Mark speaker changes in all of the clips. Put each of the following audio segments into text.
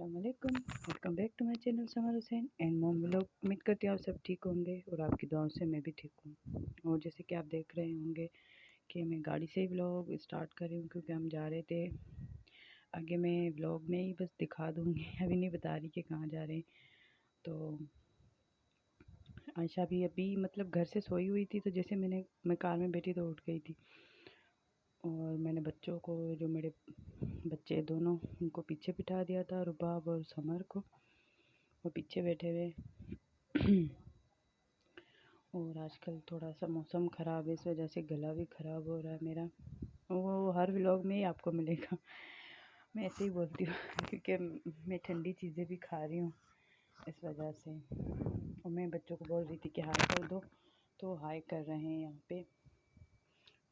Speaker 1: अस्सलाम वालेकुम, welcome back to my channel Samar Hussain and mom vlog. उम्मीद करती हूँ आप सब ठीक होंगे और आपकी दुआओं से मैं भी ठीक हूँ। और जैसे कि आप देख रहे होंगे कि मैं गाड़ी से ही व्लॉग स्टार्ट कर रही हूँ क्योंकि हम जा रहे थे। आगे मैं व्लॉग में ही बस दिखा दूँगी, अभी नहीं बता रही कि कहाँ जा रहे हैं। तो आयशा भी अभी मतलब घर से सोई हुई थी, तो जैसे मैं कार में बैठी तो उठ गई थी। और मैंने बच्चों को, जो मेरे बच्चे दोनों, उनको पीछे बिठा दिया था, रुबाब और समर को, वो पीछे बैठे हुए। और आजकल थोड़ा सा मौसम ख़राब है, इस वजह से गला भी ख़राब हो रहा है मेरा। वो हर व्लॉग में ही आपको मिलेगा, मैं ऐसे ही बोलती हूँ क्योंकि मैं ठंडी चीज़ें भी खा रही हूँ इस वजह से। और मैं बच्चों को बोल रही थी कि हाय कर दो, तो हाय कर रहे हैं यहाँ पे।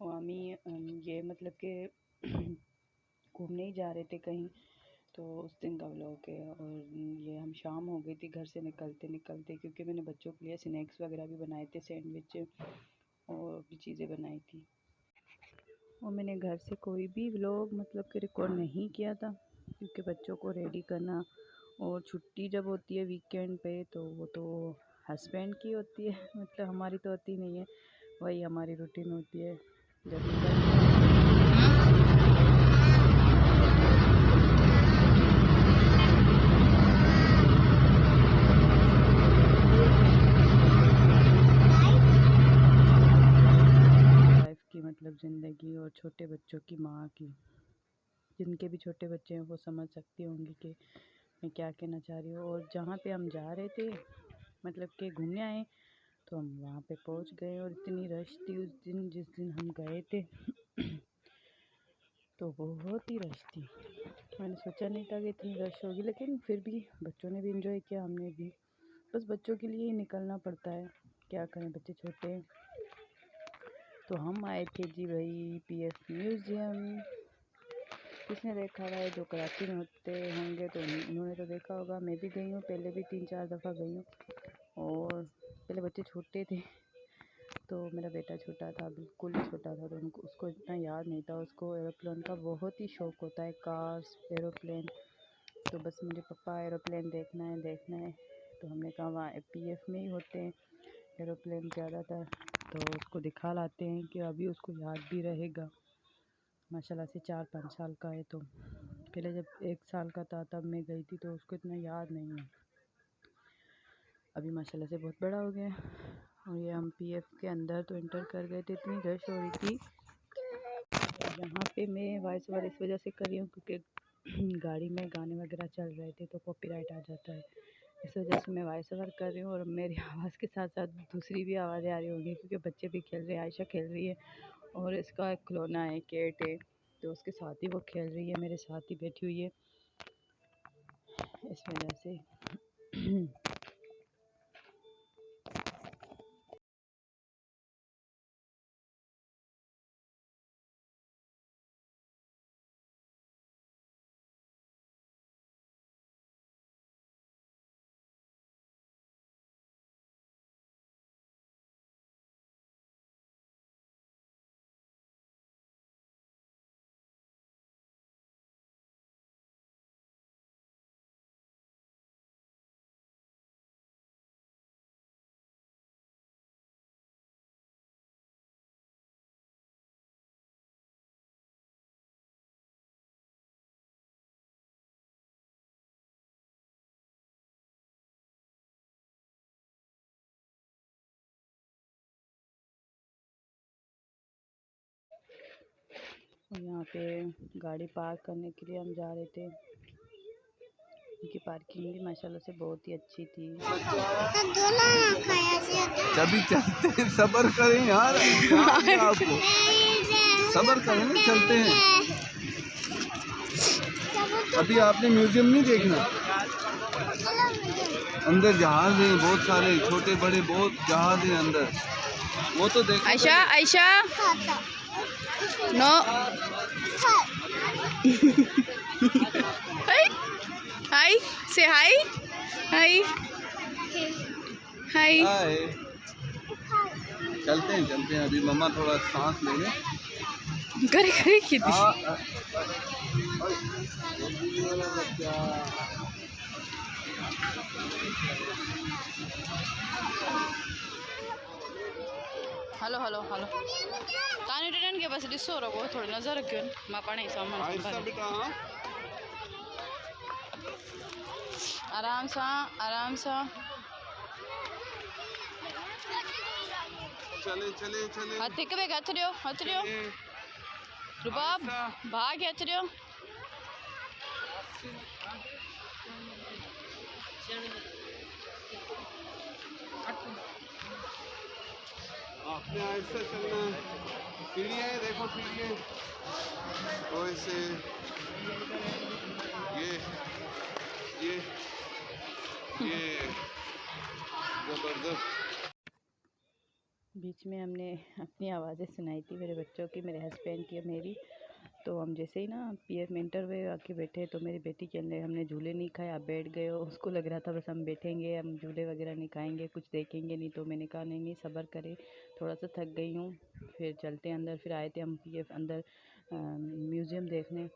Speaker 1: और अम्मी ये मतलब कि घूमने ही जा रहे थे कहीं, तो उस दिन का व्लॉग है। और ये हम शाम हो गई थी घर से निकलते निकलते, क्योंकि मैंने बच्चों के लिए स्नैक्स वगैरह भी बनाए थे, सैंडविच और भी चीज़ें बनाई थी। और मैंने घर से कोई भी व्लॉग मतलब कि रिकॉर्ड नहीं किया था, क्योंकि बच्चों को रेडी करना, और छुट्टी जब होती है वीकेंड पे तो वो तो हस्बैंड की होती है, मतलब हमारी तो होती नहीं है। वही हमारी रूटीन होती है, जब निकलते हैं लाइफ की, मतलब ज़िंदगी और छोटे बच्चों की माँ की। जिनके भी छोटे बच्चे हैं वो समझ सकती होंगी कि मैं क्या कहना चाह रही हूँ। और जहाँ पे हम जा रहे थे, मतलब कि घूमने आए, तो हम वहाँ पे पहुँच गए और इतनी रश थी उस दिन, जिस दिन हम गए थे तो बहुत ही रश थी। मैंने सोचा नहीं था कि इतनी रश होगी, लेकिन फिर भी बच्चों ने भी एंजॉय किया, हमने भी। बस बच्चों के लिए ही निकलना पड़ता है, क्या करें, बच्चे छोटे हैं। तो हम आए थे जी भाई पीएफ म्यूज़ियम। किसने देखा हुआ है, जो कराची में होते होंगे तो उन्होंने तो देखा होगा। मैं भी गई हूँ, पहले भी 3-4 दफ़ा गई हूँ। और पहले बच्चे छोटे थे, तो मेरा बेटा छोटा था, बिल्कुल ही छोटा था, तो उसको इतना याद नहीं था। उसको एरोप्लेन का बहुत ही शौक़ होता है, कार्स, एरोप्लेन। तो बस मेरे पापा एरोप्लेन देखना है, तो हमने कहा वहाँ पीएफ में ही होते हैं एरोप्लेन ज़्यादातर, तो उसको दिखा लाते हैं कि अभी उसको याद भी रहेगा। माशाल्लाह से 4-5 साल का है, तो पहले जब 1 साल का था तब मैं गई थी, तो उसको इतना याद नहीं है। अभी माशाल्लाह से बहुत बड़ा हो गया। और ये हम पीएफ के अंदर तो एंटर कर गए थे, इतनी रश हो रही थी। यहाँ पे मैं वॉइस ओवर इस वजह से कर रही हूँ क्योंकि गाड़ी में गाने वगैरह चल रहे थे, तो कॉपीराइट आ जाता है, इस वजह से मैं वॉइस ओवर कर रही हूँ। और मेरी आवाज़ के साथ साथ दूसरी भी आवाज़ें आ रही होंगी, क्योंकि बच्चे भी खेल रहे हैं, आयशा खेल रही है, और इसका एक खिलौना है, कैट है, तो उसके साथ ही वो खेल रही है, मेरे साथ ही बैठी हुई है, इस वजह से। यहाँ पे गाड़ी पार्क करने के लिए हम जा रहे थे, उनकी पार्किंग भी माशाल्लाह से बहुत ही अच्छी थी।
Speaker 2: कभी चलते हैं, सब्र करें यार, आपको सब्र करें ना, चलते हैं। अभी आपने म्यूजियम नहीं देखना, अंदर जहाज हैं बहुत सारे, छोटे बड़े बहुत जहाज हैं अंदर, वो तो देखो।
Speaker 1: आयशा नो हाय से हाय हाय हाय।
Speaker 2: चलते हैं अभी, मम्मा थोड़ा सांस ले लें।
Speaker 1: करे खेती हलो हलो हलो ताने टेन के बस ॾिसो रहो थोड़ी नज़र रखियो मां पाण ई सामान
Speaker 2: आहिस्ता बेटा हाँ
Speaker 1: आराम सां
Speaker 2: चले चले चले
Speaker 1: हथ हिक ॿिए खे हथ ॾियो रुबाब भाउ खे हथ ॾियो
Speaker 2: आपने आहिस्ता चलना है सीढ़ी है देखो सीढ़ी है तो ऐसे ये जबरदस्त
Speaker 1: बीच में हमने अपनी आवाज़ें सुनाई थी मेरे बच्चों की मेरे हस्बैंड की मेरी तो हम जैसे ही ना पियर मेंटर हुए आके बैठे तो मेरी बेटी के अंदर हमने झूले नहीं खाए आप बैठ गए हो उसको लग रहा था बस हम बैठेंगे हम झूले वगैरह नहीं खाएंगे कुछ देखेंगे नहीं तो मैंने कहा नहीं सब्र करे थोड़ा सा थक गई हूँ फिर चलते अंदर फिर आए थे हम ये अंदर म्यूज़ियम देखने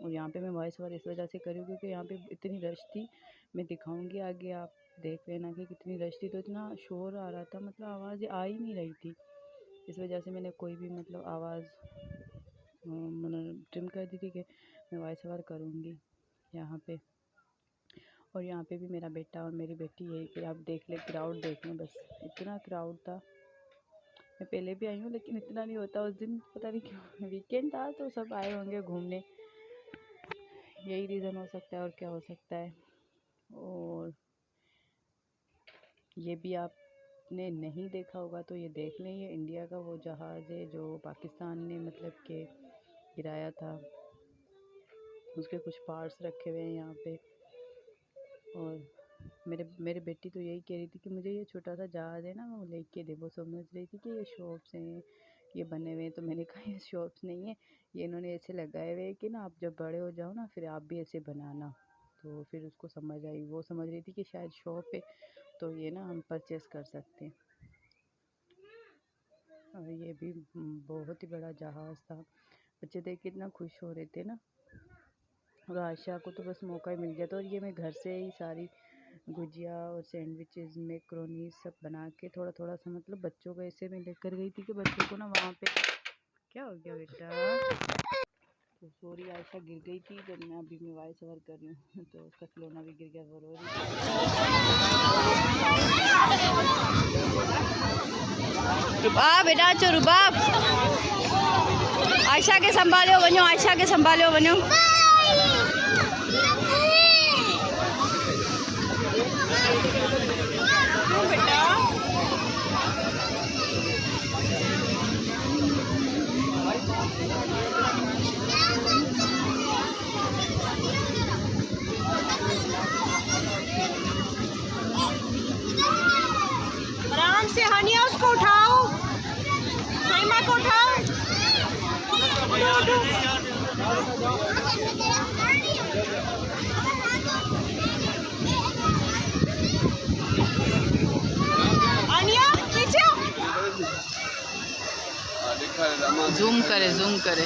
Speaker 1: और यहाँ पे मैं वॉइस ओवर इस वजह से करी हूँ क्योंकि यहाँ पे इतनी रश थी मैं दिखाऊंगी आगे आप देख लेना कि कितनी रश थी तो इतना शोर आ रहा था मतलब आवाज़ आ ही नहीं रही थी इस वजह से मैंने कोई भी मतलब आवाज़ मैंने ट्रिम कर दी थी कि मैं वॉइस ओवर करूँगी यहाँ पे और यहाँ पे भी मेरा बेटा और मेरी बेटी है कि आप देख ले क्राउड देख लें बस इतना क्राउड था मैं पहले भी आई हूँ लेकिन इतना नहीं होता उस दिन पता नहीं क्यों वीकेंड था तो सब आए होंगे घूमने यही रीज़न हो सकता है और क्या हो सकता है और ये भी आपने नहीं देखा होगा तो ये देख लें ये इंडिया का वो जहाज़ है जो पाकिस्तान ने मतलब के गिराया था उसके कुछ पार्ट्स रखे हुए हैं यहाँ पे और मेरे बेटी तो यही कह रही थी कि मुझे ये छोटा सा जहाज़ है ना वो लेके दे वो समझ रही थी कि ये शॉप्स हैं ये बने हुए हैं तो मैंने कहा ये शॉप्स नहीं है ये इन्होंने ऐसे लगाए हुए हैं कि ना आप जब बड़े हो जाओ ना फिर आप भी ऐसे बनाना तो फिर उसको समझ आई वो समझ रही थी कि शायद शॉप है तो ये ना हम परचेस कर सकते हैं और ये भी बहुत ही बड़ा जहाज़ था बच्चे देख के इतना खुश हो रहे थे ना और आयशा को तो बस मौका ही मिल गया था और ये मैं घर से ही सारी गुजिया और सैंडविचेस मैक्रोनी सब बना के थोड़ा थोड़ा सा मतलब बच्चों को ऐसे में लेकर गई थी कि बच्चों को ना वहाँ पे क्या हो गया बेटा तो सॉरी आयशा गिर गई थी जब मैं अभी मैं वॉइस ओवर कर रही हूँ तो उसका खिलौना भी गिर गया वो रो रुबाब बेटा चो रुबाब आयशा के संभालो वनो आयशा के संभालो वनो
Speaker 3: आराम से हानिया उसको उठाओ साइमा को उठाओ आनिया पीछे
Speaker 1: जूम करे जूम करे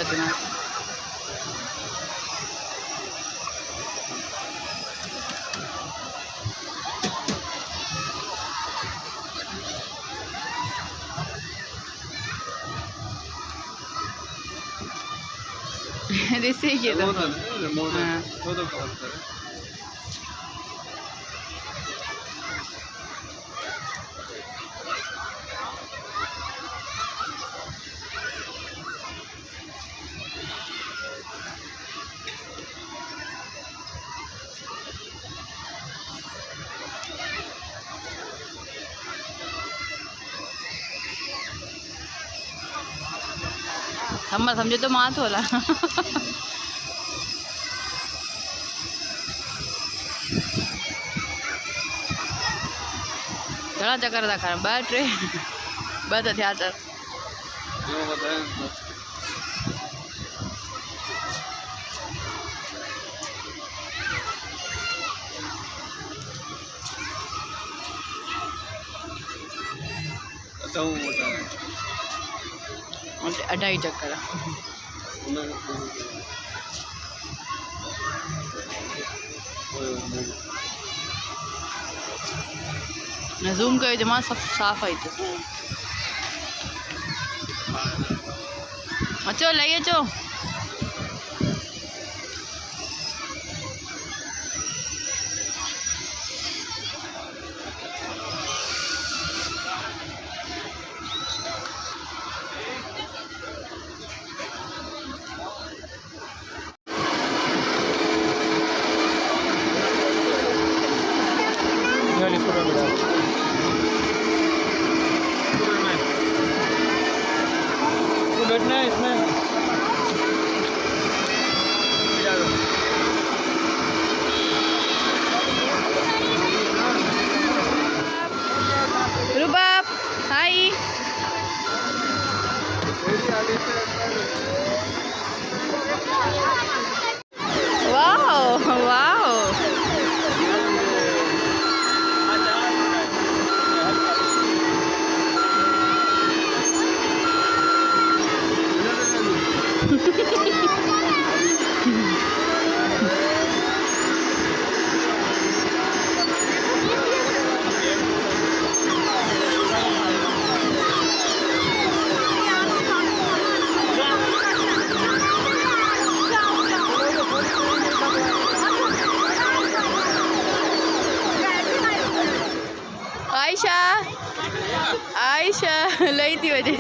Speaker 1: दिमाग जैसे ये तो हाँ समझो तो मात होला घणा चक्कर था खाइण ॿ टे ॿ त थिया अथसि अढाई चक्कर जूम कर जमा सब साफ आई तो अचो लाइए चो
Speaker 4: बैठना है इसमें।
Speaker 1: रुबाब हाय वाओ वाओ आयशा आयशा लई थी वजह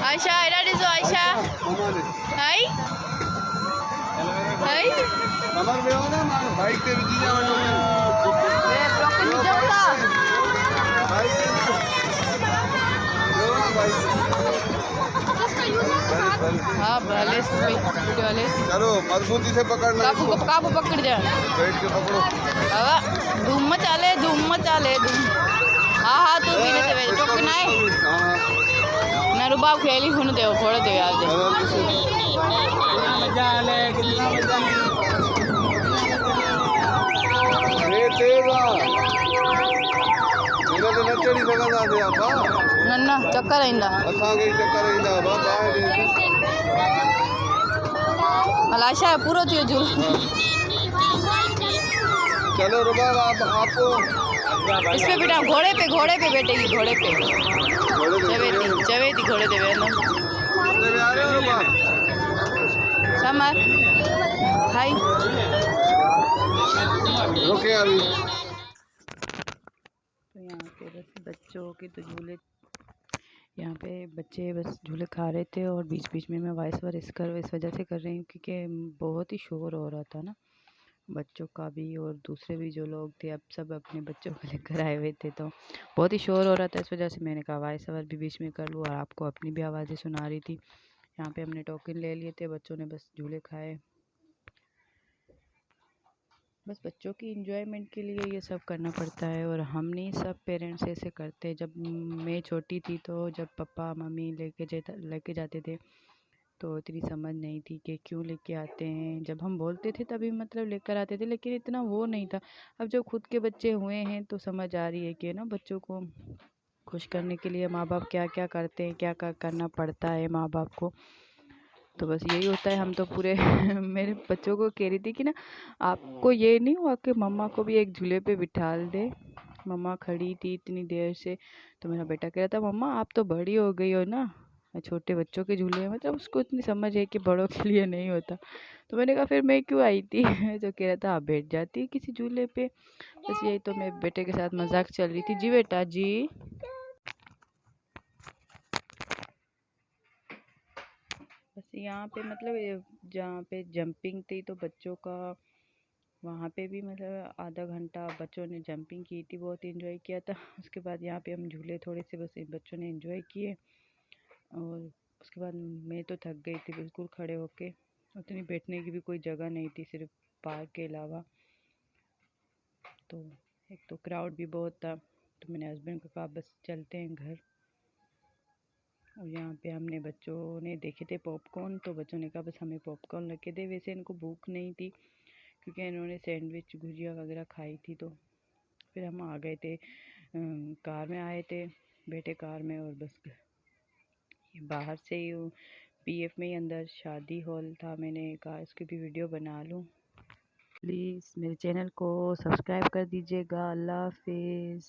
Speaker 1: आयशा इधर देखो आयशा हाय हाय
Speaker 2: कमर में हो ना बाइक पे भी जाओ
Speaker 1: मैं ब्लॉक नहीं जाऊंगा
Speaker 2: बाइक
Speaker 1: हाँ भले वीडियो वाले
Speaker 2: चलो मजबूती से पकड़ना
Speaker 1: काबू काबू पकड़ जा
Speaker 2: बैठ के पकड़ो
Speaker 1: अब धूम मचाले धूम हाँ हाँ तू भी नहीं दे टोक ना ना रुबाब खेली हुन दे थोड़ा दे यार दे
Speaker 4: मजा आले कितना मजा
Speaker 2: ये तेरा इन्हें तो न चढ़ी सकंदा थे आपा
Speaker 1: नन्ना चक्कर आइंदा
Speaker 2: असांखे चक्कर ईंदा बाबा
Speaker 1: हलाशा पूरो थियो झूल
Speaker 2: चलो रुबाब आप आपको
Speaker 1: इस पे बेटा घोड़े पे बैठेगी घोड़े पे चवेती घोड़े पे बैठना
Speaker 2: तेरे आ रहे हो रुबाब
Speaker 1: समर हाय
Speaker 2: रुके अभी
Speaker 1: तो यहाँ पे बस बच्चों के तो झूले यहाँ पे बच्चे बस झूले खा रहे थे और बीच बीच में मैं वॉइस ओवर इस वजह से कर रही हूँ क्योंकि बहुत ही शोर हो रहा था ना बच्चों का भी और दूसरे भी जो लोग थे अब सब अपने बच्चों को लेकर आए हुए थे तो बहुत ही शोर हो रहा था इस वजह से मैंने कहा वॉइस ओवर भी बीच में कर लूँ और आपको अपनी भी आवाज़ें सुना रही थी। यहाँ पे हमने टोकन ले लिए थे बच्चों ने बस झूले खाए बस बच्चों की इंजॉयमेंट के लिए ये सब करना पड़ता है और हम नहीं सब पेरेंट्स ऐसे करते जब मैं छोटी थी तो जब पापा मम्मी लेके जाते थे तो इतनी समझ नहीं थी कि क्यों लेके आते हैं जब हम बोलते थे तभी मतलब लेकर आते थे लेकिन इतना वो नहीं था। अब जब खुद के बच्चे हुए हैं तो समझ आ रही है कि ना बच्चों को खुश करने के लिए माँ बाप क्या क्या करते हैं क्या करना पड़ता है माँ बाप को तो बस यही होता है हम तो पूरे मेरे बच्चों को कह रही थी कि ना आपको ये नहीं हुआ कि मम्मा को भी एक झूले पे बिठा दे मम्मा खड़ी थी इतनी देर से तो मेरा बेटा कह रहा था मम्मा आप तो बड़ी हो गई हो ना छोटे बच्चों के झूले मतलब उसको इतनी समझ है कि बड़ों के लिए नहीं होता तो मैंने कहा फिर मैं क्यों आई थी तो कह रहा था आप बैठ जाती किसी झूले पे बस यही तो मेरे बेटे के साथ मजाक चल रही थी। जी बेटा जी बस यहाँ पे मतलब जहाँ पे जंपिंग थी तो बच्चों का वहाँ पे भी मतलब आधा घंटा बच्चों ने जंपिंग की थी बहुत एंजॉय किया था। उसके बाद यहाँ पे हम झूले थोड़े से बस बच्चों ने एंजॉय किए और उसके बाद मैं तो थक गई थी बिल्कुल खड़े होके उतनी बैठने की भी कोई जगह नहीं थी सिर्फ पार्क के अलावा तो एक तो क्राउड भी बहुत था तो मैंने हस्बैंड को कहा बस चलते हैं घर। और यहाँ पे हमने बच्चों ने देखे थे पॉपकॉर्न तो बच्चों ने कहा बस हमें पॉपकॉर्न लेके दे वैसे इनको भूख नहीं थी क्योंकि इन्होंने सैंडविच भुजिया वगैरह खाई थी तो फिर हम आ गए थे कार में आए थे बैठे कार में और बस ये बाहर से ही पीएफ में ही अंदर शादी हॉल था। मैंने कहा इसकी भी वीडियो बना लूँ। प्लीज़ मेरे चैनल को सब्सक्राइब कर दीजिएगा। अल्लाह हाफिज़।